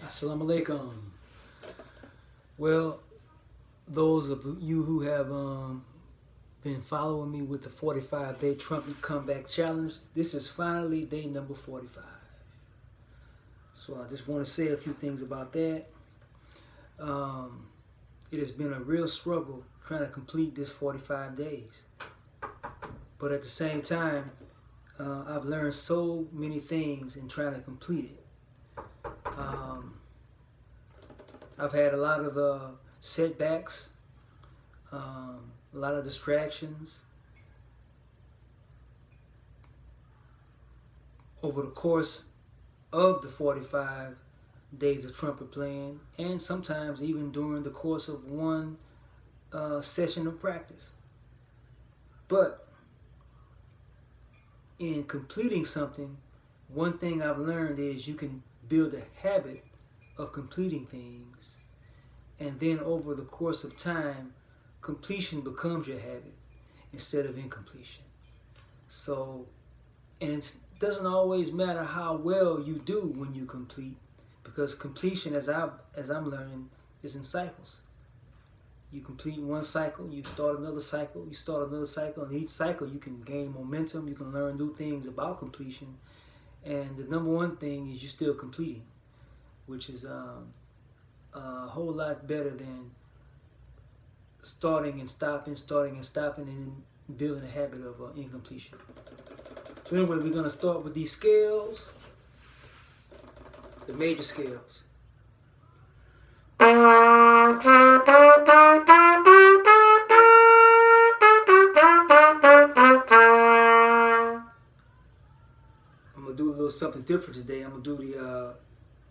Assalamu alaikum. Well, those of you who have been following me with the 45-day trumpet comeback challenge, this is finally day number 45. So I just want to say a few things about that. It has been a real struggle trying to complete this 45 days. But at the same time, I've learned so many things in trying to complete it. I've had a lot of setbacks, a lot of distractions over the course of the 45 days of trumpet playing, and sometimes even during the course of one session of practice. But in completing something, one thing I've learned is you can build a habit of completing things, and then over the course of time, completion becomes your habit instead of incompletion. So, and it doesn't always matter how well you do when you complete, because completion, as I'm learning, is in cycles. You complete one cycle, you start another cycle, you start another cycle, and each cycle you can gain momentum, you can learn new things about completion, and the number one thing is you're still completing, which is a whole lot better than starting and stopping, and then building a habit of incompletion. So anyway, we're going to start with these scales, the major scales. I'm going to do a little something different today. I'm going to do the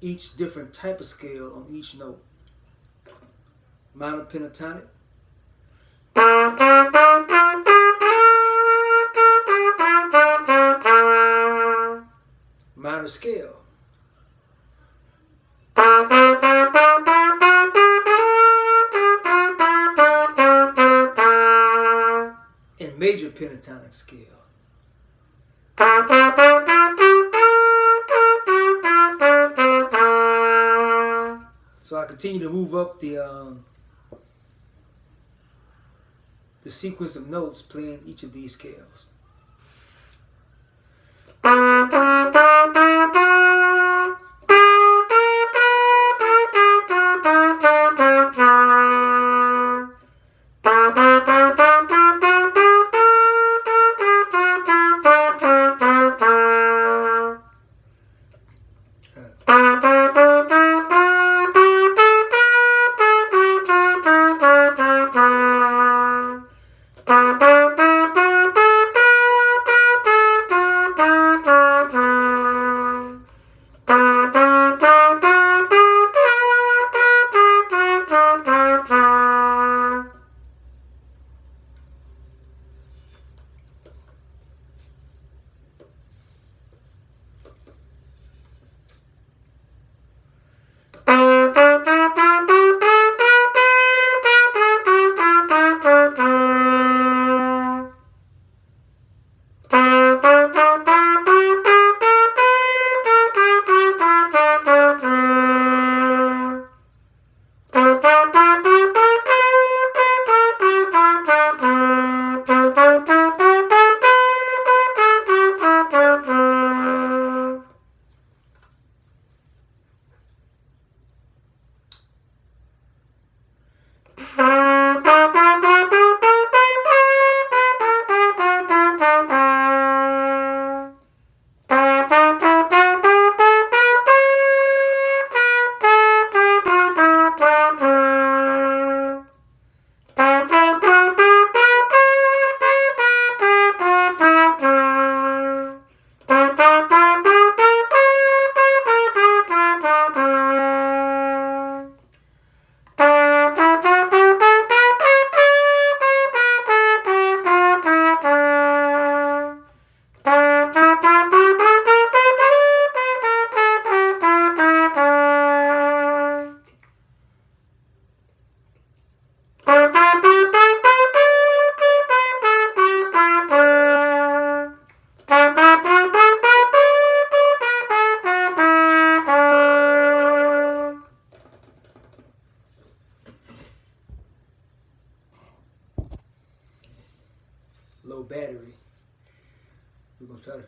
each different type of scale on each note. Minor pentatonic, minor scale, and major pentatonic scale. So I continue to move up the sequence of notes playing each of these scales.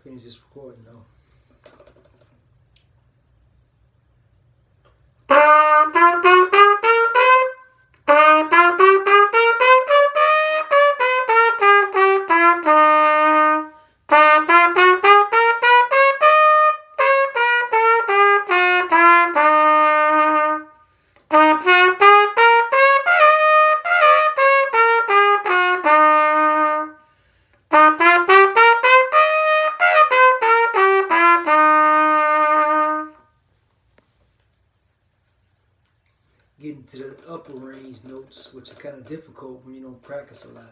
finish this recording though. Getting to the upper range notes, which are kind of difficult when you don't practice a lot.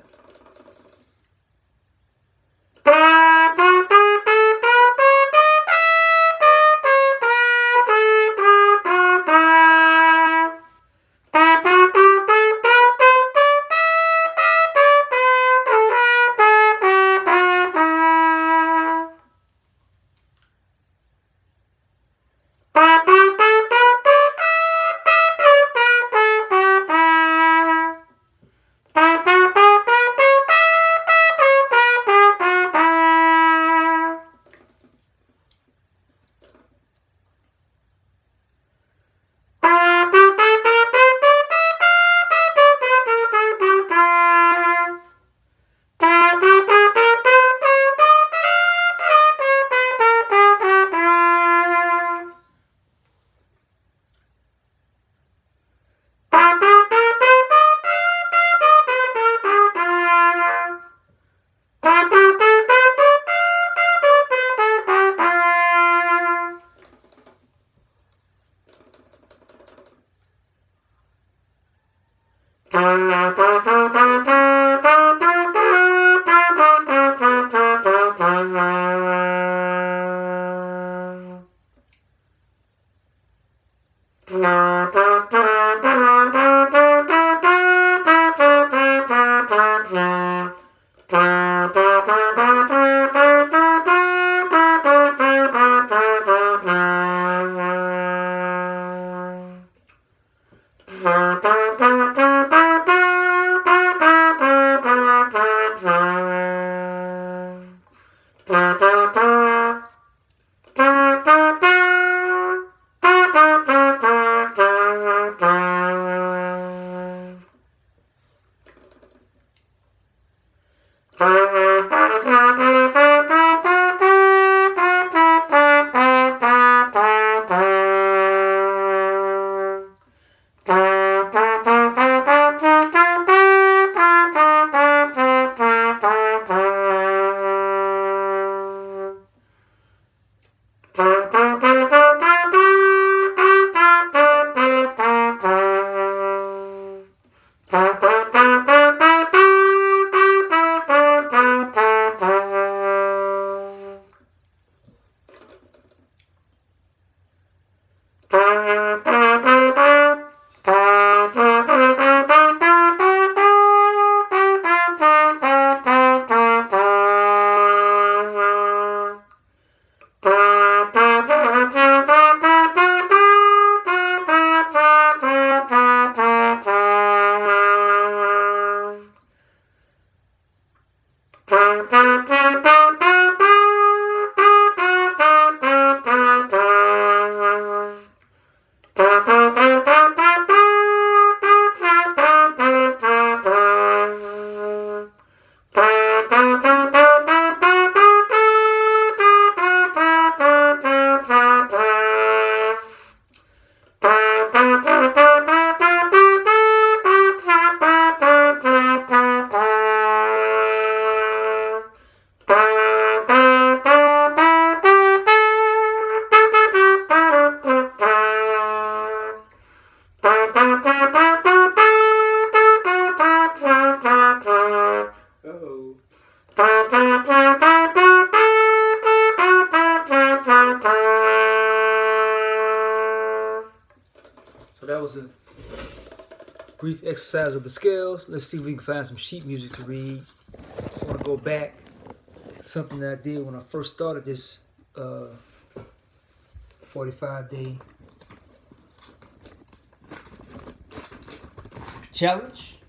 So that was a brief exercise of the scales. Let's see if we can find some sheet music to read. I want to go back to something that I did when I first started this 45-day challenge.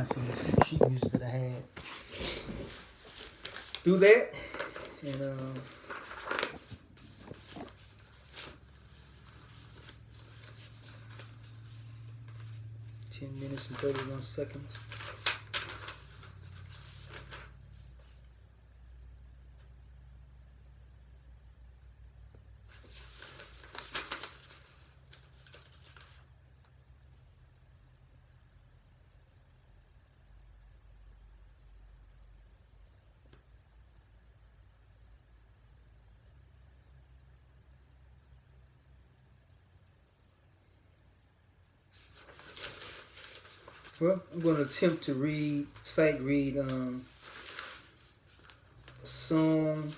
find some sheet music that I had. Do that, and 10 minutes and 31 seconds. Well, I'm going to attempt to sight read a song.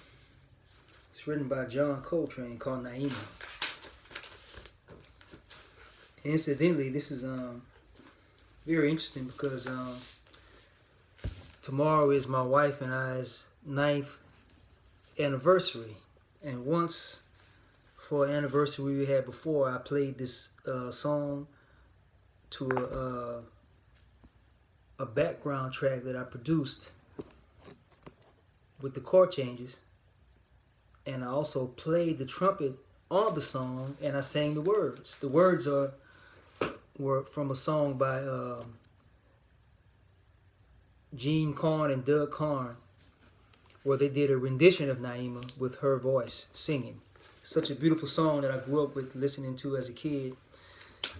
It's written by John Coltrane called Naima. And incidentally, this is very interesting because tomorrow is my wife and I's 9th anniversary. And once for an anniversary we had before, I played this song to a background track that I produced with the chord changes, and I also played the trumpet on the song, and I sang the words. The words were from a song by Gene Carn and Doug Carn, where they did a rendition of Naima with her voice singing. Such a beautiful song that I grew up with listening to as a kid,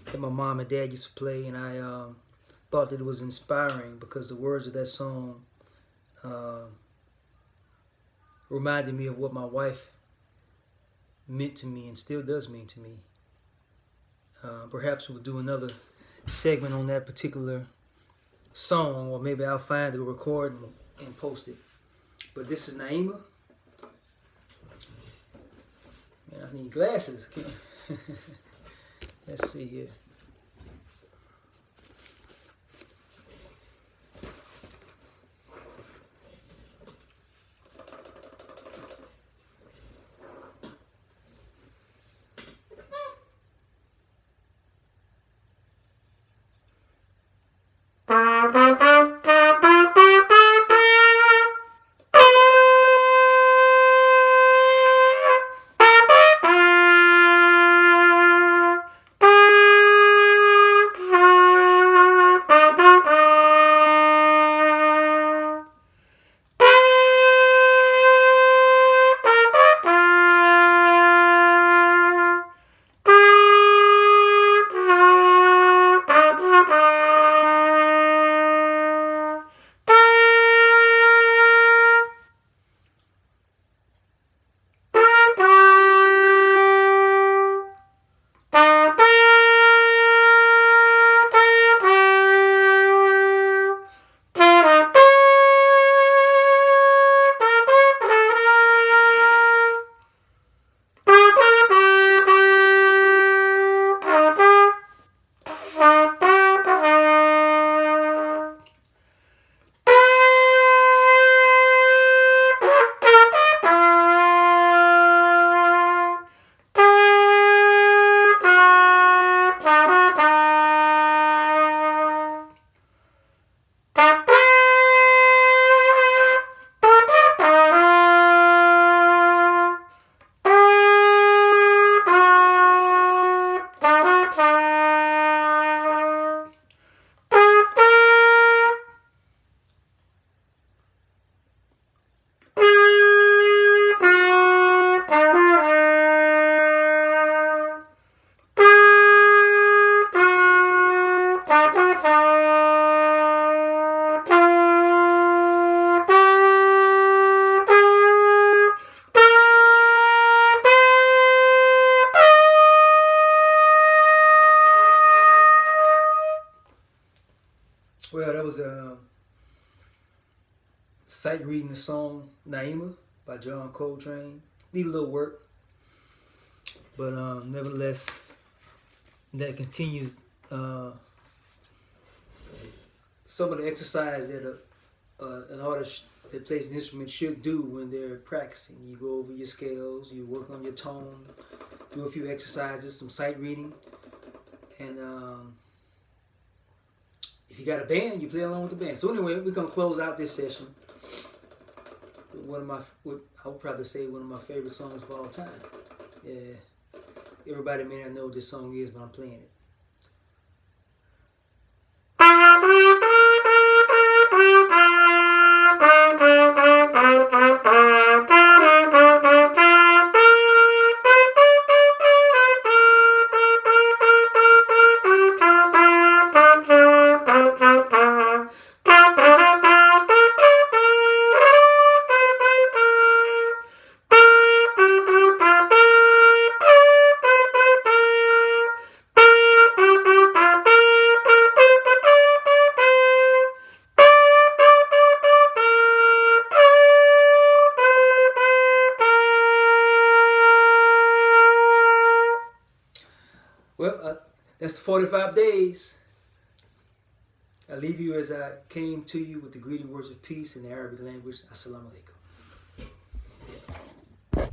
that my mom and dad used to play, and I thought that it was inspiring because the words of that song reminded me of what my wife meant to me and still does mean to me. Perhaps we'll do another segment on that particular song, or maybe I'll find it, record and post it. But this is Naima. Man, I need glasses. Let's see here. Well, that was sight reading the song Naima by John Coltrane. Need a little work, but nevertheless, that continues some of the exercise that an artist that plays an instrument should do when they're practicing. You go over your scales, you work on your tone, do a few exercises, some sight reading, and If you got a band, you play along with the band. So anyway, we're gonna close out this session with one of my, I would probably say one of my favorite songs of all time. Yeah, everybody may not know what this song is, but I'm playing it. Well, that's the 45 days. I leave you as I came to you with the greeting words of peace in the Arabic language. Assalamu alaikum.